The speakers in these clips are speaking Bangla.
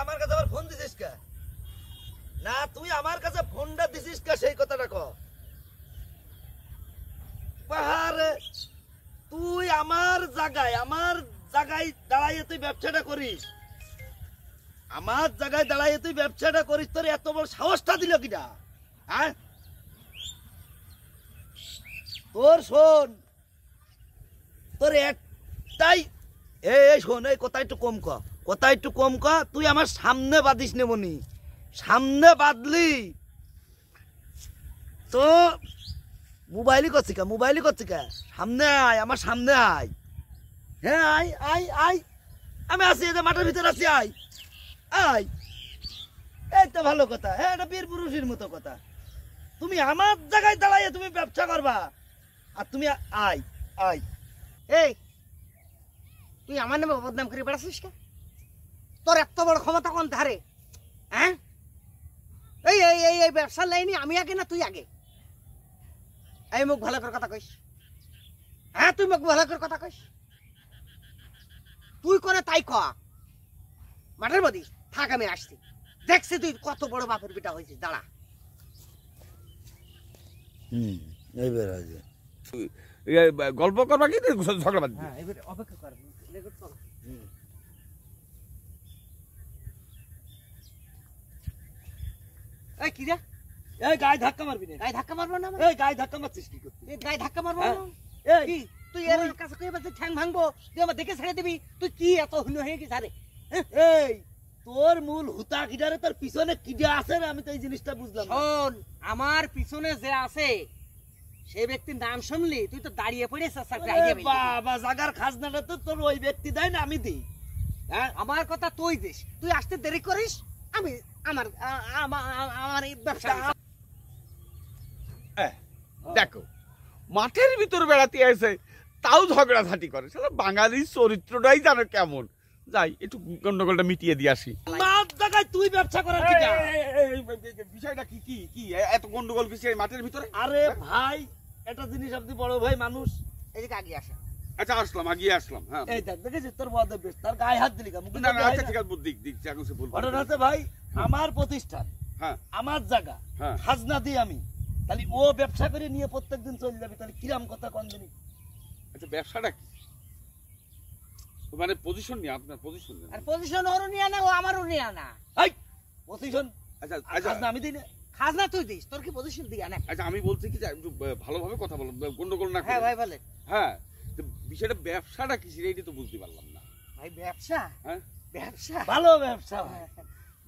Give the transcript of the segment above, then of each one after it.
আমার কাছে আবার ফোন দিছিস কে? না তুই আমার কাছে ফোনটা দিছিস কে সেই কথাটা ক। পাহাড়ে তুই আমার জায়গায় দাঁড়াইয়ে তুই ব্যবসাটা করিস, আমার জায়গায় দাঁড়াইয়ে তুই ব্যবসাটা করিস, তোর এত বড় সাহসটা দিল কিনা? হ্যাঁ তোর শোন, তোর একটাই এই শোন, এই কথা একটু কম ক, কথা একটু কম ক। তুই আমার সামনে বাঁধিস নেবনি, সামনে বাঁধলি তো মোবাইলই করছি কা, মোবাইলই করছি কা। সামনে আয়, আমার সামনে আয়। হ্যাঁ আয় আয় আয়, আমি আছি, এই যে মাঠের ভিতরে আছি, আয় আয়। এই তো ভালো কথা, হ্যাঁ এটা বীর পুরুষের মতো কথা। তুমি আমার জায়গায় দাঁড়াইয়ে তুমি ব্যবসা করবা, আর তুমি আয় আয়। এই তুই আমার নামে বদনাম করে বেড়াছিস কে? তোর এত বড় ক্ষমতা কোন ধারে? হ্যাঁ এই এই এই এই ব্যবসার লাইনে আমি আগে না তুই আগে? এই মুখ ভালো করে কথা কইস। হ্যাঁ তুই মুখ ভালো করে কথা কইস। তুই করে তাই ক। মাঠের মধ্যে থাক, আমি আসছি। দেখছি তুই কত বড় বাপের বেটা হয়েছিস, দাঁড়া। এইবার আছে গল্প করবা কি ঝগড়া বাদ? হ্যাঁ এবারে অপেক্ষা কর, রেকর্ড চল। এই কি রে? এই গায়ে ধাক্কা মারবি না, গায়ে ধাক্কা মারবো না? এই গায়ে ধাক্কা মারছিস কি করছিস? এই গায়ে ধাক্কা মারবো হ্যাঁ? না? এই কি তুই এর কাছে কই বাজে ঠ্যাং ভাঙবো, তুই আমার দেখে ছেড়ে দিবি? তুই কি এত হুন হয়ে গেছিস? আরে এই তোর মূল হুতা কিডারে, তোর পিছনে কিডা আছে রে? আমি তো এই জিনিসটা বুঝলাম না। শোন, আমার পিছনে যে আছে সেই ব্যক্তির নাম শুনলি তুই তো দাঁড়িয়ে পড়েছিস। বাবা জাগার খাজনাটা তো তোর ওই ব্যক্তি দেয় না, আমি দিই। হ্যাঁ আমার কথা তুই দিস, তুই আসতে দেরি করিস, আমি আমার আমার এই ব্যবসা। দেখো মাঠের ভিতর বেড়াতে আসে তাও ঝগড়াঝাটি করে, শালা বাঙালির চরিত্রটাই জানো কেমন। যাই একটু গন্ডগোলটা মিটিয়ে দিয়ে আসি। মাছ জায়গায় তুই ব্যবসা করার কিডা? বিষয়টা কি কি কি এত গন্ডগোল কিছু মাঠের ভিতরে? আরে ভাই একটা জিনিস, আপনি বড় ভাই মানুষ, এদিকে আগে আসা। আচ্ছা আসলাম, আগিয়ে আসলাম। হ্যাঁ এই দেখ দেখেছিস তোর বড় বেশ, তার গায়ে হাত দিলি কেন? না না আচ্ছা ঠিক আছে, দিক দিক এখন সে বলবো। ঘটনা আছে ভাই, আমার প্রতিষ্ঠান, হ্যাঁ আমার জায়গা, হ্যাঁ খাজনা দিই আমি, তাহলে ও ব্যবসা করে নিয়ে প্রত্যেকদিন চলে যাবে, তাহলে কিরাম কথা কোন দিনই। আচ্ছা ব্যবসাটা কি মানে পজিশন নিয়ে, আপনার পজিশন আর পজিশন ওরও নিয়ে না, ও আমারও নিয়ে না। এই পজিশন আচ্ছা আর আচ্ছা খাজনা আমি দিই না। খাজনা তুই দিস, তোর কি পজিশন দিয়া না? আচ্ছা আমি বলছি কি যে একটু ভালোভাবে কথা বলো, গন্ডগোল না হ্যাঁ করে। ভাই বলে। হ্যাঁ তো বিষয়টা ব্যবসাটা কি সেটাই তো বুঝতে পারলাম না। ভাই ব্যবসা, হ্যাঁ ব্যবসা ভালো ব্যবসা ভাই।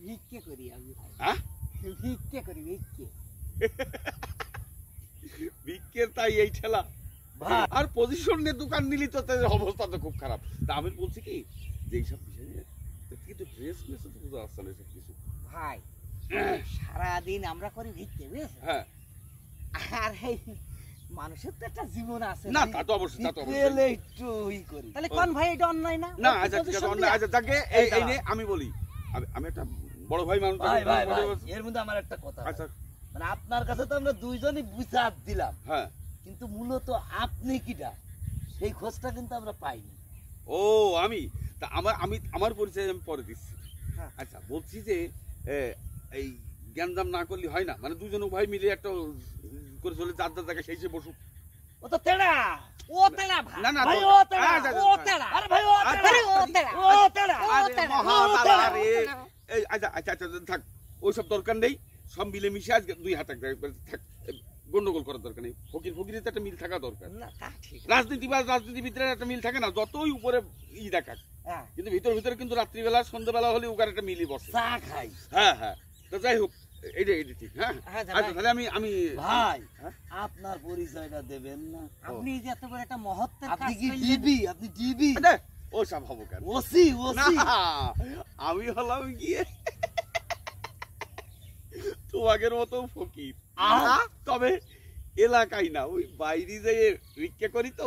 ভিক্ষে করি আমি ভাই, হ্যাঁ ভিক্ষে করি, ভিক্ষে। বিকের তাই এই ঠেলা ভাই আর পজিশন নিয়ে দোকান নিলি তো তাদের অবস্থা তো খুব খারাপ। তা আমি বলছি কি যে এইসব বিষয় নিয়ে কিন্তু ড্রেস মেসে তো বুঝা আসছে না এসব কিছু। ভাই সারাদিন আমরা করি ভিক্ষে, বুঝেছো? হ্যাঁ আর এই মানুষের তো একটা জীবন আছে। না তা তো অবশ্যই, তা তো বিকেলে অবশ্যই। একটু ই করি। তাহলে কোন ভাই এটা অন্যায় না? না আচ্ছা ঠিক আছে, অন্য আচ্ছা যাকে এই এই নিয়ে আমি বলি, আমি একটা বড় ভাই মানুষ। ভাই ভাই ভাই এর মধ্যে আমার একটা কথা, আচ্ছা মানে আপনার কাছে তো আমরা দুইজনই বিচার দিলাম, হ্যাঁ কিন্তু মূলত আপনি কিটা সেই খোঁজটা কিন্তু আমরা পাইনি। ও আমি তা আমার পরিচয় আমি পরে দিচ্ছি। হ্যাঁ। আচ্ছা বলছি যে এই জ্ঞানদাম না করলে হয় না, মানে দুজন ভাই মিলে একটা করে চলে যার যার জায়গায় সেই সে বসুক। ও তো তেড়া, ও তেড়া ভাই। না না ভাই তো- ও তেড়া, আচ্ছা, ও আচ্ছা, তেড়া। আরে ভাই ও তেড়া, আরে ও তেড়া, ও তেড়া, ও আরে তেড়া, মহাবালা ও রে। তেড়া। এই আচ্ছা আচ্ছা আচ্ছা থাক, ওইসব দরকার নেই, সব মিলে মিশে আজকে দুই হাত থাক, গন্ডগোল করার দরকার নেই। ফকিরের তো একটা মিল থাকা দরকার। না তা ঠিক। রাজনীতিবিদদের একটা মিল থাকে না, যতই উপরে ই দেখাক, হ্যাঁ কিন্তু ভিতরে কিন্তু রাত্রিবেলা সন্ধ্যাবেলা হলে ওখানে একটা মিলই বসে। চা খাই। হ্যাঁ হ্যাঁ তো যাই হোক, এইটা ঠিক। হ্যাঁ হ্যাঁ, আচ্ছা ভাই। তাহলে আমি ভাই হ্যাঁ? আপনার পরিচয়টা দেবেন না? আপনি যে এত বড় একটা মহত্বের আপনি কাজ কি করলেন। ডিবি? আপনি ডিবি? ও সব হবো কেন? ওসি না ওসি? আমি হলাম গিয়ে তোমাদের মতো ফকির, তবে এলাকায় না, ওই বাইরে যে ভিক্ষা করি তো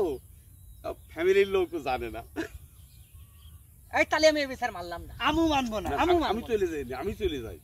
ফ্যামিলির লোকও জানে না। এই তাহলে আমি এই বিচার মানলাম না। আমু মানবো না, আমু আমি মানবো না। চলে যাই, আমি চলে যাই।